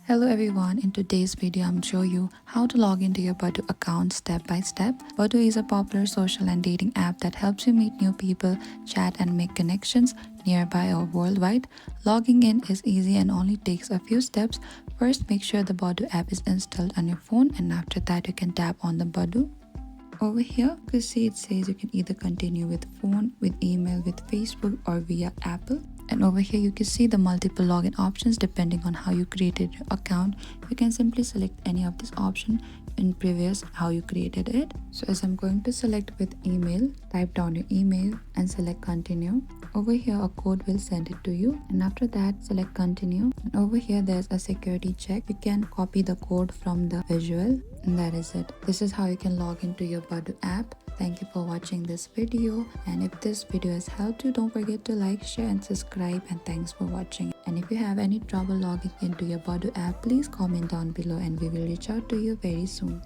Hello everyone, in today's video I'm showing you how to log into your Badoo account step by step. Badoo is a popular social and dating app that helps you meet new people, chat and make connections nearby or worldwide. Logging in is easy and only takes a few steps. First, make sure the Badoo app is installed on your phone, and after that you can tap on the Badoo. Over here, you can see it says you can either continue with phone, with email, with Facebook or via Apple. And over here you can see the multiple login options depending on how you created your account. You can simply select any of this option in previous how you created it. So as I'm going to select with email, type down your email and select continue. Over here a code will send it to you, and after that select continue. And over here there's a security check. You can copy the code from the visual, and that is it. This is how you can log into your Badoo app. Thank you for watching this video, and if this video has helped you, don't forget to like, share and subscribe, and thanks for watching. And if you have any trouble logging into your Badoo app, please comment down below and we will reach out to you very soon.